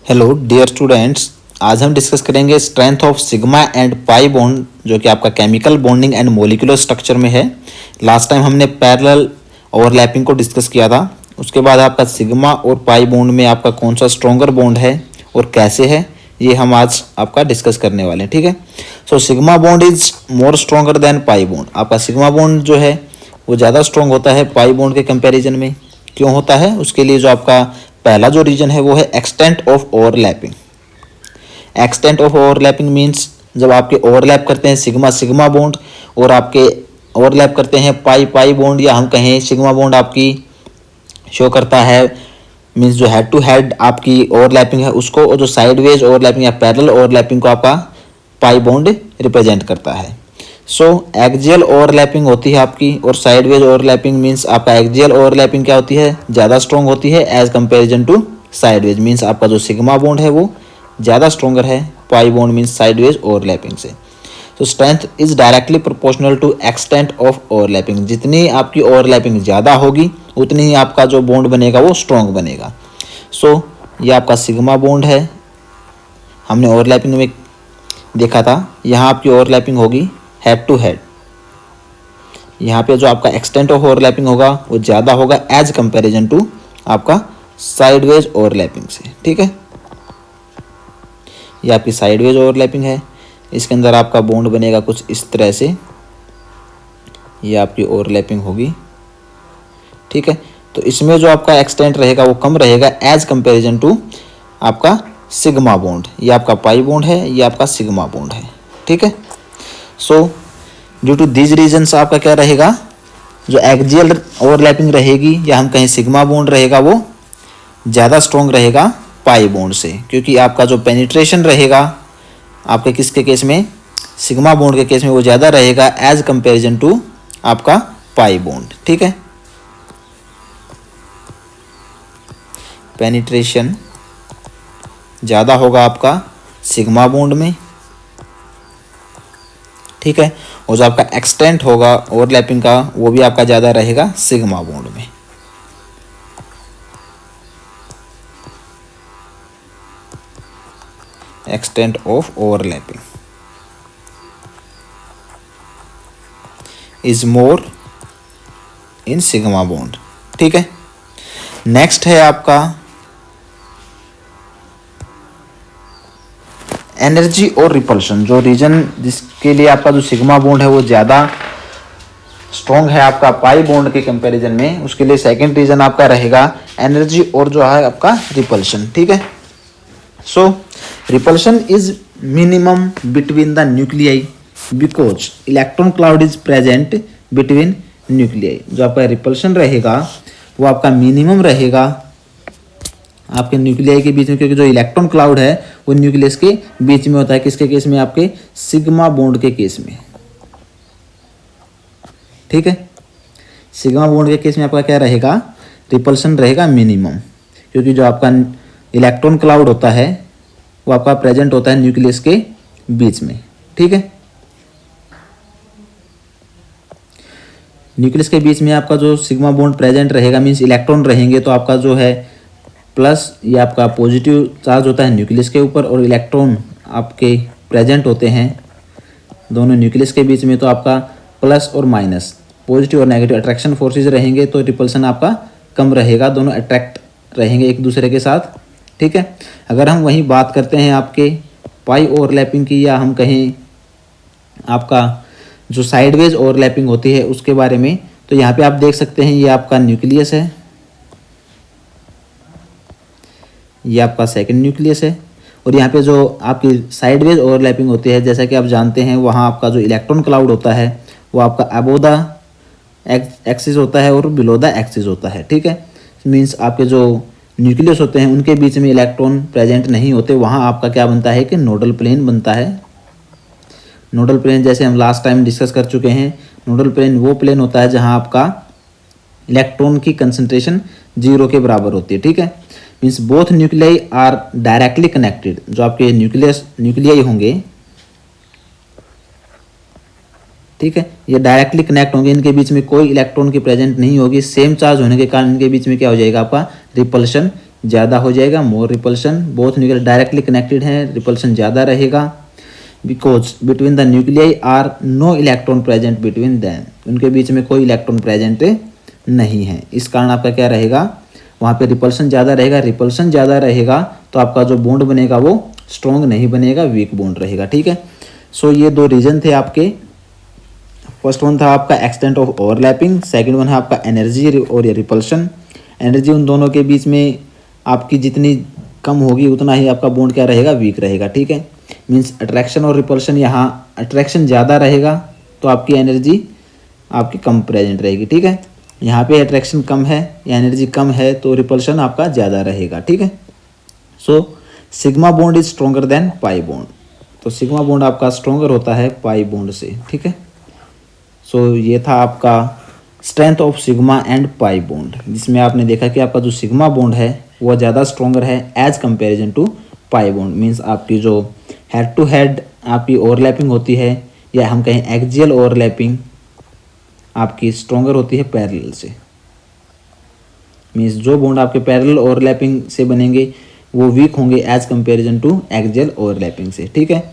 Hello dear students, आज हम discuss करेंगे strength of sigma and pi bond जो कि आपका chemical bonding and molecular structure में है। लास्ट टाइम हमने पैरेलल ओवरलैपिंग को डिस्कस किया था। उसके बाद आपका सिग्मा और पाई बॉन्ड में आपका कौन सा स्ट्रॉन्गर बॉन्ड है और कैसे है, ये हम आज आपका डिस्कस करने वाले हैं। ठीक है, so sigma bond is more stronger than pi bond. आपका सिग्मा बॉन्ड जो है वो ज़्यादा स्ट्रॉन्ग होता है पाई बॉन्ड के कंपैरिजन में। क्यों होता है? उसके लिए जो आपका पहला जो रीजन है वो है extent of overlapping. Extent of overlapping means जब आपके ओवरलैप करते हैं सिग्मा सिग्मा बॉन्ड और आपके ओवरलैप करते हैं पाई पाई बॉन्ड, या हम कहें सिग्मा बॉन्ड आपकी शो करता है मीन्स जो हेड टू हेड आपकी ओवरलैपिंग है उसको, और जो साइडवेज ओवरलैपिंग या पैरेलल ओवरलैपिंग को आपका पाई बॉन्ड रिप्रेजेंट करता है। सो एक्जियल ओवरलैपिंग होती है आपकी, और साइडवेज ओवरलैपिंग मीन्स आपका एक्जियल ओवरलैपिंग क्या होती है, ज़्यादा स्ट्रॉन्ग होती है as comparison to sideways. Means आपका जो सिग्मा बॉन्ड है वो ज़्यादा स्ट्रॉन्गर है pi bond means sideways overlapping से। तो strength is directly proportional to extent of overlapping. जितनी आपकी ओवरलैपिंग ज़्यादा होगी उतनी ही आपका जो बॉन्ड बनेगा वो स्ट्रॉन्ग बनेगा। सो ये आपका सिग्मा बॉन्ड है, हमने ओवरलैपिंग में देखा था। यहाँ आपकी ओवरलैपिंग होगी हेड टू हेड। यहाँ पे जो आपका एक्सटेंट ऑफ ओवरलैपिंग होगा वो ज़्यादा होगा एज कंपैरिजन टू आपका साइडवेज ओवरलैपिंग से। ठीक है, ये आपकी साइडवेज ओवरलैपिंग है। इसके अंदर आपका बॉन्ड बनेगा कुछ इस तरह से, ये आपकी ओवरलैपिंग होगी। ठीक है, तो इसमें जो आपका एक्सटेंट रहेगा वो कम रहेगा एज कंपैरिजन टू आपका सिग्मा बॉन्ड। ये आपका पाई बॉन्ड है, ये आपका सिग्मा बॉन्ड है। ठीक है, so due to these reasons आपका क्या रहेगा, जो एक्जियल ओवरलैपिंग रहेगी या हम कहें सिग्मा बॉन्ड रहेगा वो ज़्यादा स्ट्रॉन्ग रहेगा पाई बॉन्ड से, क्योंकि आपका जो पेनिट्रेशन रहेगा आपके किसके केस में, सिग्मा बॉन्ड के केस में वो ज़्यादा रहेगा एज कंपेरिजन टू आपका पाई बॉन्ड। ठीक है, पेनिट्रेशन ज़्यादा होगा आपका सिग्मा बॉन्ड में। ठीक है, और जो आपका एक्सटेंट होगा ओवरलैपिंग का वो भी आपका ज़्यादा रहेगा सिग्मा बॉन्ड में। Extent of overlapping is more in sigma bond. ठीक है, नेक्स्ट है आपका एनर्जी और रिपल्शन। जो रीजन जिसके लिए आपका जो सिग्मा बॉन्ड है वो ज़्यादा स्ट्रॉन्ग है आपका पाई बॉन्ड के कंपैरिजन में, उसके लिए सेकंड रीजन आपका रहेगा एनर्जी और जो है आपका रिपल्शन। ठीक है, so repulsion is minimum between the nuclei because electron cloud is present between nuclei. जो आपका रिपल्शन रहेगा वो आपका मिनिमम रहेगा आपके न्यूक्लियाई के बीच में, क्योंकि जो इलेक्ट्रॉन क्लाउड है वो न्यूक्लियस के बीच में होता है। किसके केस में? आपके सिग्मा बॉन्ड के केस में। ठीक है, सिग्मा बॉन्ड के केस में आपका क्या रहेगा, रिपल्शन रहेगा मिनिमम, क्योंकि जो आपका इलेक्ट्रॉन क्लाउड होता है वो आपका प्रेजेंट होता है न्यूक्लियस के बीच में। ठीक है, न्यूक्लियस के बीच में आपका जो सिग्मा बॉन्ड प्रेजेंट रहेगा मीन्स इलेक्ट्रॉन रहेंगे, तो आपका जो है प्लस ये आपका पॉजिटिव चार्ज होता है न्यूक्लियस के ऊपर, और इलेक्ट्रॉन आपके प्रेजेंट होते हैं दोनों न्यूक्लियस के बीच में, तो आपका प्लस और माइनस पॉजिटिव और नेगेटिव अट्रैक्शन फोर्सेज रहेंगे, तो रिपल्सन आपका कम रहेगा, दोनों अट्रैक्ट रहेंगे एक दूसरे के साथ। ठीक है, अगर हम वहीं बात करते हैं आपके पाई ओवरलैपिंग की, या हम कहें आपका जो साइडवेज ओवरलैपिंग होती है उसके बारे में, तो यहाँ पे आप देख सकते हैं ये आपका न्यूक्लियस है, ये आपका सेकंड न्यूक्लियस है, और यहाँ पे जो आपकी साइडवेज ओवरलैपिंग होती है जैसा कि आप जानते हैं वहाँ आपका जो इलेक्ट्रॉन क्लाउड होता है वो आपका अबोव द एक्सिस होता है और बिलो द एक्सिस होता है। ठीक है, मीन्स आपके जो न्यूक्लियस होते हैं उनके बीच में इलेक्ट्रॉन प्रेजेंट नहीं होते, वहाँ आपका क्या बनता है कि नोडल प्लेन बनता है। नोडल प्लेन जैसे हम लास्ट टाइम डिस्कस कर चुके हैं, नोडल प्लेन वो प्लेन होता है जहाँ आपका इलेक्ट्रॉन की कंसंट्रेशन 0 के बराबर होती है। ठीक है, means both nuclei are directly connected. जो आपके न्यूक्लियाई होंगे, ठीक है, ये डायरेक्टली कनेक्ट होंगे, इनके बीच में कोई इलेक्ट्रॉन की प्रेजेंट नहीं होगी। सेम चार्ज होने के कारण इनके बीच में क्या हो जाएगा, आपका रिपल्शन ज़्यादा हो जाएगा, more repulsion. Both nuclear directly connected हैं, रिपल्शन ज़्यादा रहेगा। Because between the nuclei are no electron present between them, उनके बीच में कोई इलेक्ट्रॉन प्रेजेंट नहीं है। इस कारण आपका क्या रहेगा, वहाँ पे रिपल्शन ज़्यादा रहेगा। रिपल्शन ज़्यादा रहेगा तो आपका जो बॉन्ड बनेगा वो स्ट्रॉन्ग नहीं बनेगा, वीक बॉन्ड रहेगा। ठीक है, सो ये दो रीजन थे आपके। फर्स्ट वन था आपका extent of overlapping, second one है आपका एनर्जी और ये रिपल्शन। एनर्जी उन दोनों के बीच में आपकी जितनी कम होगी उतना ही आपका बॉन्ड क्या रहेगा, वीक रहेगा। ठीक है, मीन्स अट्रैक्शन और रिपल्शन, यहाँ अट्रैक्शन ज़्यादा रहेगा तो आपकी एनर्जी आपकी कम प्रेजेंट रहेगी। ठीक है, यहाँ पे अट्रैक्शन कम है या एनर्जी कम है तो रिपल्शन आपका ज़्यादा रहेगा। ठीक है, so sigma bond is stronger than pi bond, तो सिग्मा बॉन्ड आपका स्ट्रॉन्गर होता है पाई बॉन्ड से। ठीक है, सो ये था आपका strength of sigma and pi bond, जिसमें आपने देखा कि आपका जो सिग्मा बॉन्ड है वो ज़्यादा स्ट्रॉन्गर है as comparison to pi bond. Means आपकी जो हेड टू हेड आपकी ओवरलैपिंग होती है, या हम कहें एक्सियल ओवरलैपिंग, आपकी स्ट्रॉन्गर होती है पैरेलल से। मीन्स जो बॉन्ड आपके पैरेलल ओवरलैपिंग से बनेंगे वो वीक होंगे as comparison to axial overlapping से। ठीक है,